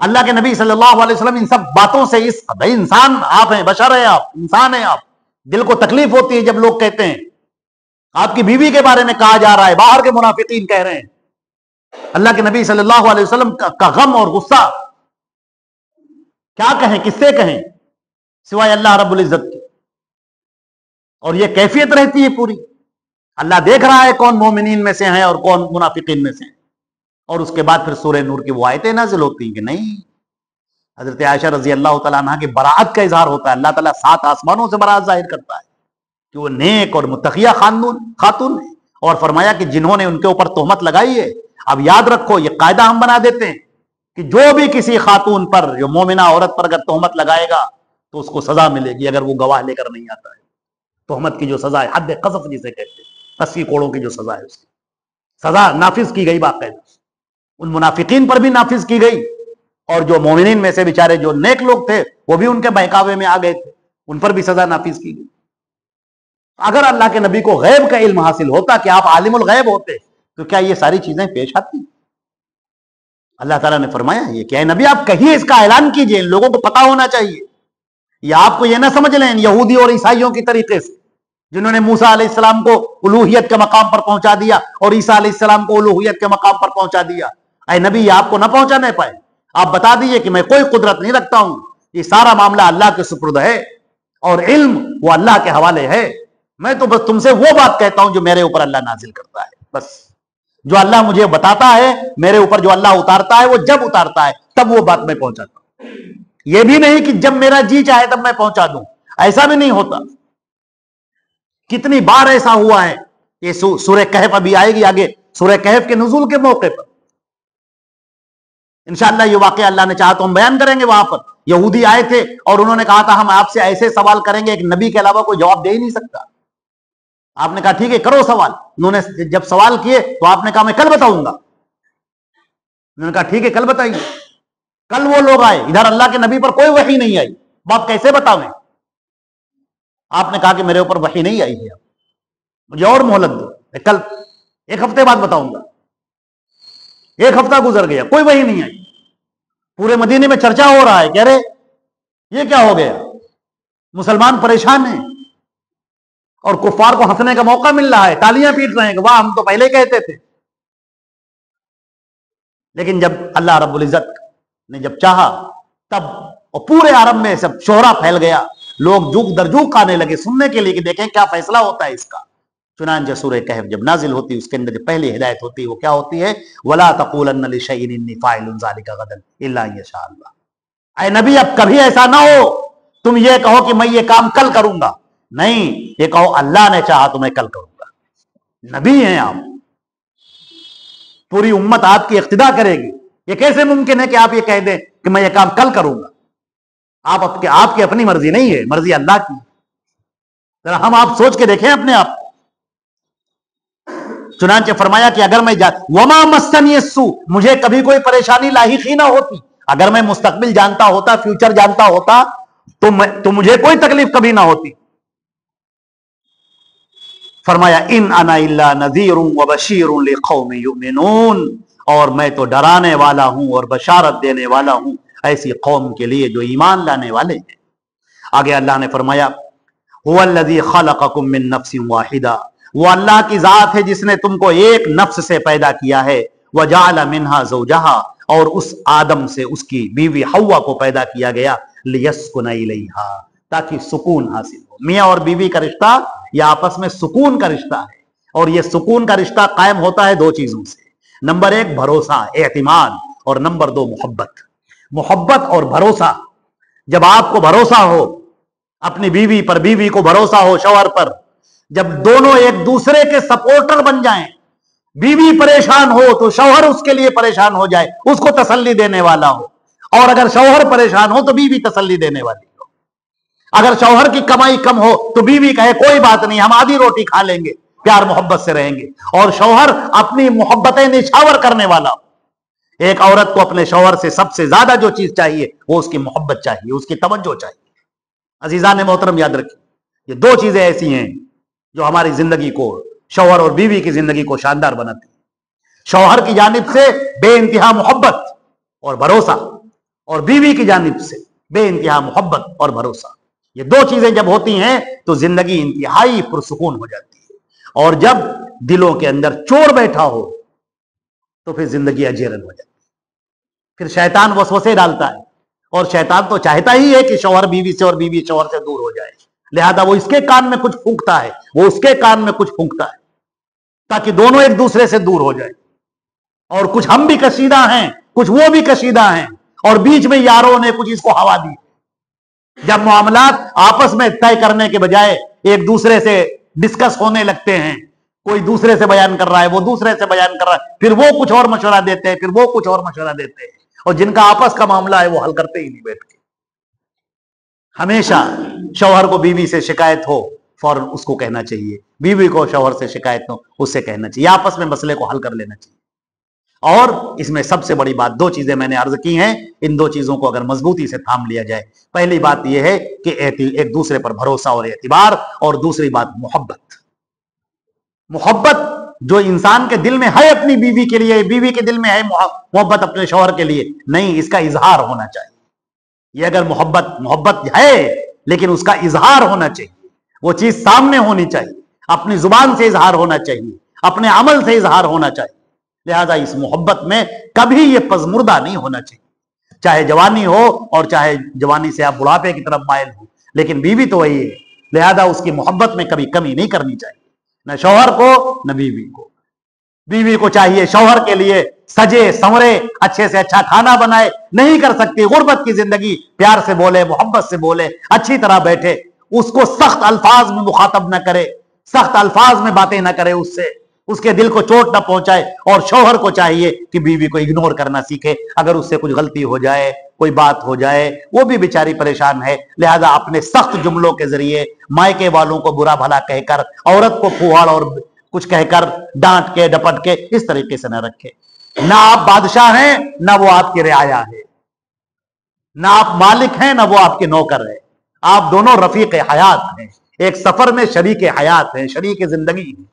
اللہ کے نبی صلی اللہ علیہ وسلم ان سب باتوں سے، بھائی انسان آپ ہیں، بشر ہیں آپ، انسان ہیں آپ، دل کو تکلیف ہوتی ہے جب لوگ کہتے ہیں آپ کی بیوی کے بارے میں کہا جا رہا ہے، باہر کے منافقین کہہ رہے ہیں، اللہ کے نبی صلی اللہ علیہ وسلم کا غم اور غصہ کیا کہیں، کس سے کہیں سوائے اللہ رب العزت کے؟ اور یہ کیفیت رہتی ہے پوری، اللہ دیکھ رہا ہے کون مومنین میں سے ہیں اور کون منافقین میں سے ہیں۔ اور اس کے بعد پھر سورہ نور کی وہ آیتیں نازل ہوتی ہیں کہ نہیں، حضرت عائشہ رضی اللہ تعالیٰ عنہ کی براءت کا اظہار ہوتا ہے، اللہ تعالیٰ 7 آسمانوں سے براءت ظاہر کرتا ہے کہ وہ نیک اور متقیہ خاتون ہے، اور فرمایا کہ جنہوں نے ان کے اوپر تہمت لگائی ہے، اب یاد رکھو یہ قاعدہ ہم بنا دیتے ہیں کہ جو بھی کسی خاتون پر، جو مومنہ عورت پر اگر تہمت لگائے گا تو اس کو سزا ملے گی اگر وہ گواہ لے کر نہیں آتا ہے۔ تہمت کی جو سزا ہے، حد قذف جسے کہتے ہیں، 80 کوڑوں کی جو سزا ہے، اس کی سزا نافذ کی گئی باقاعدہ، ان منافقین پر بھی نافذ کی گئی، اور جو مومنین میں سے بیچارے جو نیک لوگ تھے وہ بھی ان کے بہکاوے میں آ گئے تھے، ان پر بھی سزا نافذ کی گئی۔ اگر اللہ کے نبی کو غیب کا علم حاصل ہوتا کہ آپ عالم الغیب ہوتے تو کیا یہ ساری چیزیں پیش آتی؟ اللہ تعالیٰ نے فرمایا یہ کہ اے نبی آپ کہیے، اس کا اعلان کیجئے، ان لوگوں کو پتا ہونا چاہیے۔ یا آپ کو یہ نہ سمجھ لیں یہودی اور عیسائیوں کی طریقے سے، جنہوں نے موسیٰ علیہ السلام کو الوہیت کے مقام پر پہنچا دیا اور عیسیٰ علیہ السلام کو الوہیت کے مقام پر پہنچا دیا۔ اے نبی یہ آپ کو نہ پہنچانے پائے، آپ بتا دیجئے کہ میں کوئی قدرت نہیں رکھتا ہوں، یہ سارا معاملہ اللہ کے سپرد ہے اور علم وہ اللہ کے حوالے ہے، میں تو بس تم سے وہ بات کہتا ہوں جو میرے اوپر اللہ نازل کرتا ہے، بس جو اللہ مجھے بتاتا ہے، میرے اوپر جو اللہ اتارتا ہے، وہ جب اتارتا ہے تب وہ بات میں پہنچاتا ہوں، یہ بھی نہیں کہ جب میرا جی چاہے تب میں پہنچا دوں، ایسا بھی نہیں ہوتا۔ کتنی بار ایسا ہوا ہے، یہ سورہ کہف ابھی آئے گی آگے، سورہ کہف کے نزول کے موقع پر انشاءاللہ یہ واقعہ اللہ نے چاہا تو ہم بیان کریں گے۔ وہاں پر یہودی آئے تھے اور انہوں نے کہا تھا ہم آپ سے ایسے سوال کریں گے، ایک نبی کے علاوہ کوئی جواب دے ہی نہیں سکتا۔ آپ نے کہا ٹھیک ہے کرو سوال، انہوں نے جب سوال کیے تو آپ نے کہا میں کل بتاؤں گا، انہوں نے کہا ٹھیک ہے کل بتائیے۔ کل وہ لوگ آئے، ادھر اللہ کے نبی پر کوئی وحی نہیں آئی، آپ کیسے بتاویں؟ آپ نے کہا کہ میرے اوپر وحی نہیں آئی ہے، مجھے اور مہلت دو، کل ایک ہفتے بعد بتاؤں گا. ایک ہفتہ گزر گیا, کوئی وحی نہیں آئی. پورے مدینے میں چرچا ہو رہا ہے کہ ارے یہ کیا ہو گیا, مسلمان پریشان ہیں اور کفار کو ہنسنے کا موقع مل رہا ہے, تالیاں پیٹ رہے ہیں کہ واہ ہم تو پہلے کہتے تھے. لیکن جب اللہ رب العزت نے جب چاہا تب اور پورے عرب میں سب شہرا پھیل گیا, لوگ جوک در جوک آنے لگے سننے کے لیے کہ دیکھیں کیا فیصلہ ہوتا ہے اس کا. چنانچہ سورہ کہف جب نازل ہوتی اس کے اندر جو پہلی ہدایت ہوتی ہے وہ کیا ہوتی ہے؟ وَلَا تَقُولَنَّ لِشَيْءٍ إِنِّي فَاعِلٌ ذَلِكَ غَدًا إِلَّا أَن يَشَاءَ اللَّهُ. اے نبی اب کبھی ایسا نہ ہو تم یہ کہو کہ میں یہ کام کل کروں گا, نہیں, یہ کہو اللہ نے چاہا تو میں کل کروں گا. نبی ہیں آپ, پوری امت آپ کی اقتدا کرے گی. یہ کیسے ممکن ہے کہ آپ یہ کہہ دیں کہ میں یہ کام کل کروں گا؟ آپ کی اپنی مرضی نہیں ہے, مرضی اللہ کی. ذرا ہم آپ سوچ کے دیکھیں اپنے آپ کو. چنانچہ فرمایا کہ اگر میں وما مسنی السوء, مجھے کبھی کوئی پریشانی لاحق ہی نہ ہوتی. اگر میں مستقبل جانتا ہوتا, فیوچر جانتا ہوتا تو مجھے کوئی تکلیف کبھی نہ ہوتی. فرمایا ان انا الا نذیر وبشیر لقوم یؤمنون, اور میں تو ڈرانے والا ہوں اور بشارت دینے والا ہوں ایسی قوم کے لیے جو ایمان لانے والے ہیں. آگے اللہ نے فرمایا هو الذی خلقکم من نفس واحدہ, وہ اللہ کی ذات ہے جس نے تم کو ایک نفس سے پیدا کیا ہے. وجعل منها زوجها, اور اس آدم سے اس کی بیوی حوا کو پیدا کیا گیا. لیسکن الیہا, تاکہ سکون حاصل ہو. میاں اور بیوی کا رشتہ یہ آپس میں سکون کا رشتہ ہے, اور یہ سکون کا رشتہ قائم ہوتا ہے دو چیزوں سے. نمبر ایک بھروسہ, اعتماد, اور نمبر دو محبت. محبت اور بھروسہ. جب آپ کو بھروسہ ہو اپنی بیوی پر, بیوی کو بھروسہ ہو شوہر پر, جب دونوں ایک دوسرے کے سپورٹر بن جائیں, بیوی پریشان ہو تو شوہر اس کے لیے پریشان ہو جائے, اس کو تسلی دینے والا ہو, اور اگر شوہر پریشان ہو تو بیوی تسلی دینے والی ہو. اگر شوہر کی کمائی کم ہو تو بیوی کہے کوئی بات نہیں, ہم آدھی روٹی کھا لیں گے, پیار محبت سے رہیں گے, اور شوہر اپنی محبتیں نچھاور کرنے والا ہو. ایک عورت کو اپنے شوہر سے سب سے زیادہ جو چیز چاہیے وہ اس کی محبت چاہیے, اس کی توجہ چاہیے. عزیزان محترم یاد رکھیں, یہ دو چیزیں ایسی ہیں جو ہماری زندگی کو, شوہر اور بیوی کی زندگی کو شاندار بناتی ہیں. شوہر کی جانب سے بے انتہا محبت اور بھروسہ, اور بیوی کی جانب سے بے انتہا محبت اور بھروسہ. یہ دو چیزیں جب ہوتی ہیں تو زندگی انتہائی پرسکون ہو جاتی ہے. اور جب دلوں کے اندر چور بیٹھا ہو تو پھر زندگی اجیرن ہو جاتی ہے. پھر شیطان وسوسے ڈالتا ہے, اور شیطان تو چاہتا ہی ہے کہ شوہر بیوی سے اور بیوی شوہر سے دور ہو جائے. لہذا وہ اس کے کان میں کچھ پھونکتا ہے, وہ اس کے کان میں کچھ پھونکتا ہے, تاکہ دونوں ایک دوسرے سے دور ہو جائیں. اور کچھ ہم بھی کشیدہ ہیں, کچھ وہ بھی کشیدہ ہیں, اور بیچ میں یاروں نے کچھ اس کو ہوا دی. جب معاملات آپس میں طے کرنے کے بجائے ایک دوسرے سے ڈسکس ہونے لگتے ہیں, کوئی دوسرے سے بیان کر رہا ہے, وہ دوسرے سے بیان کر رہا ہے, پھر وہ کچھ اور مشورہ دیتے ہیں, پھر وہ کچھ اور مشورہ دیتے ہیں, اور جن کا آپس کا معاملہ ہے وہ حل کرتے ہی نہیں بیٹھ کے. ہمیشہ شوہر کو بیوی سے شکایت ہو فوراً اس کو کہنا چاہیے, بیوی کو شوہر سے شکایت ہو اس سے کہنا چاہیے, آپس میں مسئلے کو حل کر لینا چاہیے. اور اس میں سب سے بڑی بات, دو چیزیں میں نے عرض کی ہیں, ان دو چیزوں کو اگر مضبوطی سے تھام لیا جائے. پہلی بات یہ ہے کہ ایک دوسرے پر بھروسہ اور اعتبار, اور دوسری بات محبت. محبت جو انسان کے دل میں ہے اپنی بیوی کے لیے, بیوی کے دل میں ہے محبت اپنے شوہر کے لیے, نہیں, اس کا اظہار ہونا چاہیے. یہ اگر محبت ہے لیکن اس کا اظہار ہونا چاہیے, وہ چیز سامنے ہونی چاہیے, اپنی زبان سے اظہار ہونا چاہیے, اپنے عمل سے اظہار ہونا چاہیے. لہذا اس محبت میں کبھی یہ پزمردہ نہیں ہونا چاہیے, چاہے جوانی ہو اور چاہے جوانی سے آپ بڑھاپے کی طرف مائل ہو, لیکن بیوی تو وہی ہے. لہذا اس کی محبت میں کبھی کمی نہیں کرنی چاہیے, نہ شوہر کو نہ بیوی کو. بیوی کو چاہیے شوہر کے لیے سجے سنورے, اچھے سے اچھا کھانا بنائے, نہیں کر سکتی غربت کی زندگی, پیار سے بولے, محبت سے بولے, اچھی طرح بیٹھے, اس کو سخت الفاظ میں مخاطب نہ کرے, سخت الفاظ میں باتیں نہ کرے, اس سے اس کے دل کو چوٹ نہ پہنچائے. اور شوہر کو چاہیے کہ بیوی کو اگنور کرنا سیکھے, اگر اس سے کچھ غلطی ہو جائے, کوئی بات ہو جائے, وہ بھی بیچاری پریشان ہے. لہذا اپنے سخت جملوں کے ذریعے مائکے والوں کو برا بھلا کہہ کر, عورت کو پھوہڑ اور کچھ کہہ کر, ڈانٹ کے ڈپٹ کے اس طریقے سے نہ رکھے. نہ آپ بادشاہ ہیں نہ وہ آپ کی رعایا ہے, نہ آپ مالک ہیں نہ وہ آپ کے نوکر ہے. آپ دونوں رفیق حیات ہیں, ایک سفر میں شریک حیات ہیں, شریک زندگی ہیں.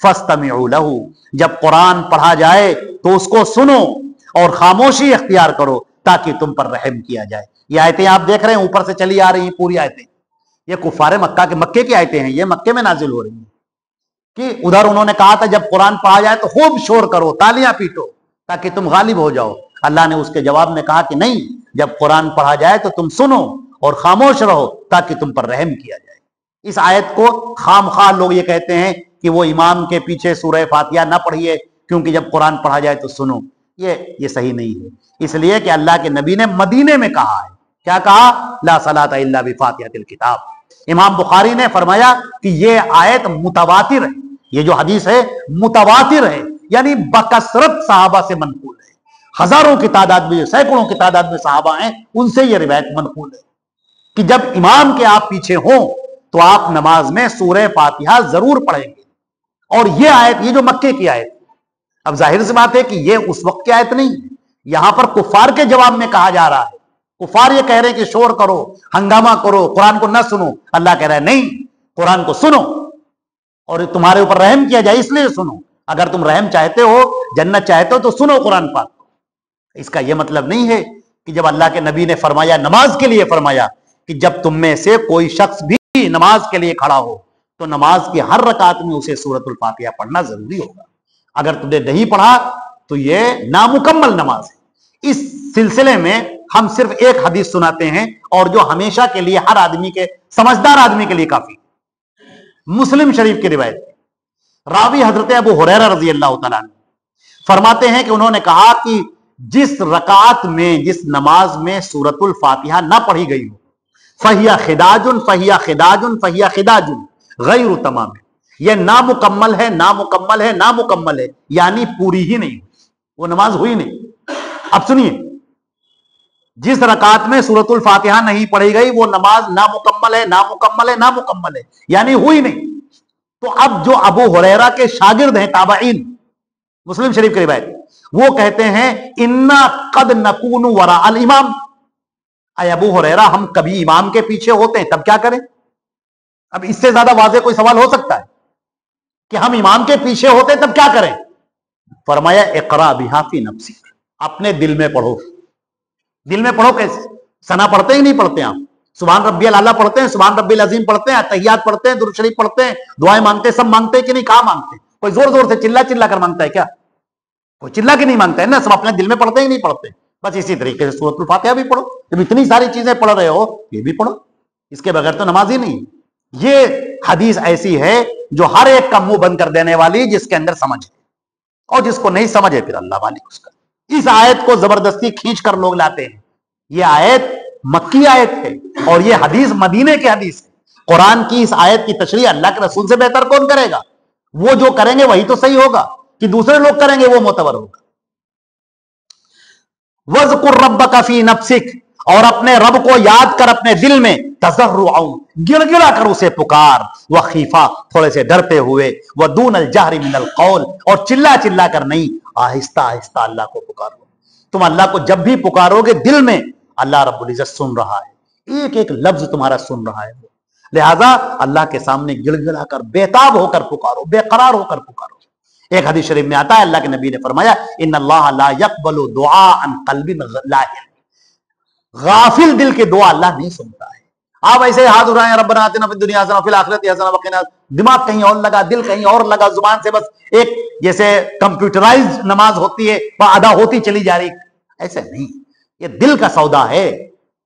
فاستمعوا لہ، جب قرآن پڑھا جائے تو اس کو سنو اور خاموشی اختیار کرو تاکہ تم پر رحم کیا جائے۔ یہ آیتیں آپ دیکھ رہے ہیں اوپر سے چلی آ رہی ہیں پوری آیتیں، یہ کفار مکے کی آیتیں ہیں، یہ مکے میں نازل ہو رہی ہیں کہ ادھر انہوں نے کہا تھا جب قرآن پڑھا جائے تو خوب شور کرو، تالیاں پیٹو تاکہ تم غالب ہو جاؤ۔ اللہ نے اس کے جواب میں کہا کہ نہیں، جب قرآن پڑھا جائے تو تم سنو اور خاموش رہو تاکہ تم پر رحم کیا جائے۔ اس آیت کو خام خواہ لوگ یہ کہتے ہیں کہ وہ امام کے پیچھے سورہ فاتحہ نہ پڑھیے کیونکہ جب قرآن پڑھا جائے تو سنو، یہ صحیح نہیں ہے، اس لیے کہ اللہ کے نبی نے مدینے میں کہا ہے، کیا کہا؟ لا صلاۃ الا بفاتحۃ الکتاب۔ امام بخاری نے فرمایا کہ یہ آیت متواتر ہے، یہ جو حدیث ہے متواتر ہے، یعنی بکثرت صحابہ سے منقول ہے، ہزاروں کی تعداد میں، سینکڑوں کی تعداد میں صحابہ ہیں، ان سے یہ روایت منقول ہے کہ جب امام کے آپ پیچھے ہوں تو آپ نماز میں سورہ فاتحہ ضرور پڑھیں گے۔ اور یہ آیت، یہ جو مکے کی آیت، اب ظاہر سی بات ہے کہ یہ اس وقت کی آیت نہیں، یہاں پر کفار کے جواب میں کہا جا رہا ہے۔ کفار یہ کہہ رہے ہیں کہ شور کرو، ہنگامہ کرو، قرآن کو نہ سنو۔ اللہ کہہ رہا ہے نہیں، قرآن کو سنو اور تمہارے اوپر رحم کیا جائے اس لیے سنو۔ اگر تم رحم چاہتے ہو، جنت چاہتے ہو تو سنو قرآن پاک کو۔ اس کا یہ مطلب نہیں ہے کہ جب اللہ کے نبی نے فرمایا، نماز کے لیے فرمایا کہ جب تم میں سے کوئی شخص بھی نماز کے لیے کھڑا ہو تو نماز کی ہر رکعت میں اسے سورۃ الفاتحہ پڑھنا ضروری ہوگا۔ اگر تم نے نہیں پڑھا تو یہ نامکمل نماز ہے۔ اس سلسلے میں ہم صرف ایک حدیث سناتے ہیں اور جو ہمیشہ کے لیے ہر آدمی کے، سمجھدار آدمی کے لیے کافی۔ مسلم شریف کی روایت، راوی حضرت ابو ہریرہ رضی اللہ تعالیٰ عنہ فرماتے ہیں کہ انہوں نے کہا کہ جس رکعت میں، جس نماز میں سورۃ الفاتحہ نہ پڑھی گئی ہو، فہیا خداج فہیا خداج فہیا خداج غیر تمام، یہ نامکمل ہے، نامکمل ہے، نامکمل ہے، یعنی پوری ہی نہیں، وہ نماز ہوئی نہیں۔ اب سنیے، جس رکعت میں سورۃ الفاتحہ نہیں پڑھی گئی وہ نماز نامکمل ہے، نامکمل ہے، نامکمل ہے، یعنی ہوئی نہیں۔ تو اب جو ابو ہریرہ کے شاگرد ہیں، تابعین، مسلم شریف کی روایت، وہ کہتے ہیں انا قد نکون وراء الامام، اے ابو ہریرہ ہم کبھی امام کے پیچھے ہوتے ہیں تب کیا کریں؟ اب اس سے زیادہ واضح کوئی سوال ہو سکتا ہے کہ ہم امام کے پیچھے ہوتے تب کیا کریں؟ فرمایا اقرا بہا فی نفسک، اپنے دل میں پڑھو۔ دل میں پڑھو کیسے؟ ثنا پڑھتے ہی نہیں پڑھتے آپ؟ سبحان ربی الاعلیٰ پڑھتے ہیں، سبحان ربی العظیم پڑھتے ہیں، تحیات پڑھتے ہیں، درود شریف پڑھتے ہیں، دعائیں مانگتے ہیں، سب مانگتے ہیں کہ نہیں؟ کہاں مانگتے ہیں؟ کوئی زور زور سے چلا چلا کر مانگتا ہے کیا؟ کوئی چلا کے نہیں مانگتا ہے نا، سب اپنے دل میں پڑھتے ہی نہیں پڑھتے۔ بس اسی طریقے سے سورۃ الفاتحہ بھی پڑھو، جب اتنی ساری چیزیں پڑھ رہے ہو یہ بھی پڑھو، اس کے بغیر تو نماز ہی نہیں۔ یہ حدیث ایسی ہے جو ہر ایک کا منہ بند کر دینے والی، جس کے اندر سمجھ ہے، اور جس کو نہیں سمجھے پھر اللہ مالک اس کا۔ اس آیت کو زبردستی کھینچ کر لوگ لاتے ہیں، یہ آیت مکی آیت ہے اور یہ حدیث مدینے کی حدیث ہے۔ قرآن کی اس آیت کی تشریح اللہ کے رسول سے بہتر کون کرے گا؟ وہ جو کریں گے وہی تو صحیح ہوگا، کہ دوسرے لوگ کریں گے وہ معتبر ہوگا۔ وَاذْكُرْ رَبَّكَ فِي نَفْسِكَ، اور اپنے رب کو یاد کر اپنے دل میں، تضرعا، گڑ گڑا کر اسے پکار، وخیفا، تھوڑے سے ڈرتے ہوئے، وَدُونَ الْجَهْرِ مِنَ الْقَوْلِ، اور چلا چلا کر نہیں، آہستہ آہستہ اللہ کو پکارو۔ تم اللہ کو جب بھی پکارو گے دل میں، اللہ رب العزت سن رہا ہے، ایک ایک لفظ تمہارا سن رہا ہے، لہذا اللہ کے سامنے گڑ گڑا کر، بےتاب ہو کر پکارو، بے قرار ہو کر پکارو۔ ایک حدیث شریف میں آتا ہے، اللہ کے نبی نے فرمایا ان اللہ لا يقبل دعاء عن قلب لاہن، غافل دل کے دعا اللہ نہیں سنتا ہے۔ آپ ایسے ہاتھ اٹھائیں، ربنا آتنا فی الدنیا حسنہ وفی الآخرۃ حسنہ وقنا، دماغ کہیں اور لگا، دل کہیں اور لگا، زبان سے بس ایک جیسے کمپیوٹرائز نماز ہوتی ہے وہ ادا ہوتی چلی جا رہی، ایسے نہیں، یہ دل کا سودا ہے،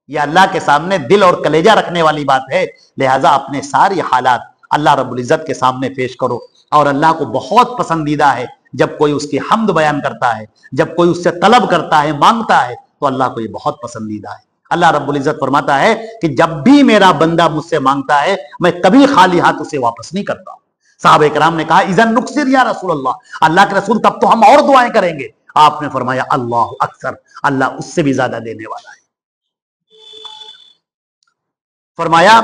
یہ اللہ کے سامنے دل اور کلیجہ رکھنے والی بات ہے، لہٰذا اپنے ساری حالات اللہ رب العزت کے سامنے پیش کرو۔ اور اللہ کو بہت پسندیدہ ہے جب کوئی اس کی حمد بیان کرتا ہے، جب کوئی اس سے طلب کرتا ہے، مانگتا ہے، تو اللہ کو یہ بہت پسندیدہ ہے۔ اللہ رب العزت فرماتا ہے کہ جب بھی میرا بندہ مجھ سے مانگتا ہے میں کبھی خالی ہاتھ اسے واپس نہیں کرتا ہوں۔ صحابہ کرام نے کہا اذن نکثر یا رسول اللہ کے رسول تب تو ہم اور دعائیں کریں گے۔ آپ نے فرمایا اللہ اکثر، اللہ اس سے بھی زیادہ دینے والا ہے۔ فرمایا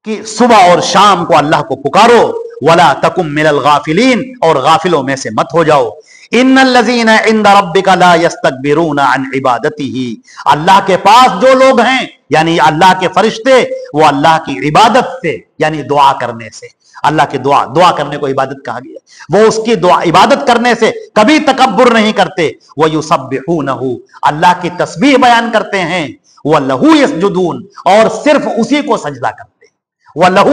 کہ صبح اور شام کو اللہ کو پکارو، ولا تکم من الغافلین، اور غافلوں میں سے مت ہو جاؤ۔ ان الذین عند ربک لا یستکبرون عن عبادتہ، اللہ کے پاس جو لوگ ہیں یعنی اللہ کے فرشتے، وہ اللہ کی عبادت سے یعنی دعا کرنے سے، اللہ کی دعا کرنے کو عبادت کہا گیا. وہ اس کی دعا عبادت کرنے سے کبھی تکبر نہیں کرتے. وَيُسَبِّحُونَهُ اللہ کی تسبیح بیان کرتے ہیں. وَلَهُ يَسْجُدُونَ اور صرف اسی کو سجدہ کرتے ہیں. وَلَهُ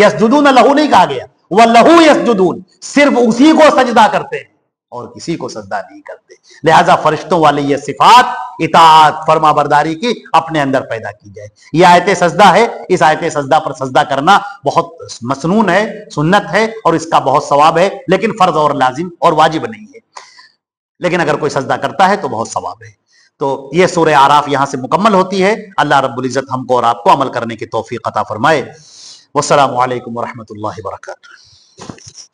يَسْجُدُونَ لَهُ نہیں کہا گیا, وَلَهُ يَسْجُدُونَ صرف اسی کو سجدہ کرتے ہیں اور کسی کو سجدہ نہیں کرتے. لہذا فرشتوں والی یہ صفات اطاعت فرما برداری کی اپنے اندر پیدا کی جائے. یہ آیت سجدہ ہے. اس آیت سجدہ پر سجدہ کرنا بہت مسنون ہے, سنت ہے, اور اس کا بہت ثواب ہے, لیکن فرض اور لازم اور واجب نہیں ہے. لیکن اگر کوئی سجدہ کرتا ہے تو بہت ثواب ہے. تو یہ سورہ اعراف یہاں سے مکمل ہوتی ہے. اللہ رب العزت ہم کو اور آپ کو عمل کرنے کی توفیق عطا فرمائے. والسلام علیکم ورحمۃ اللہ وبرکاتہ.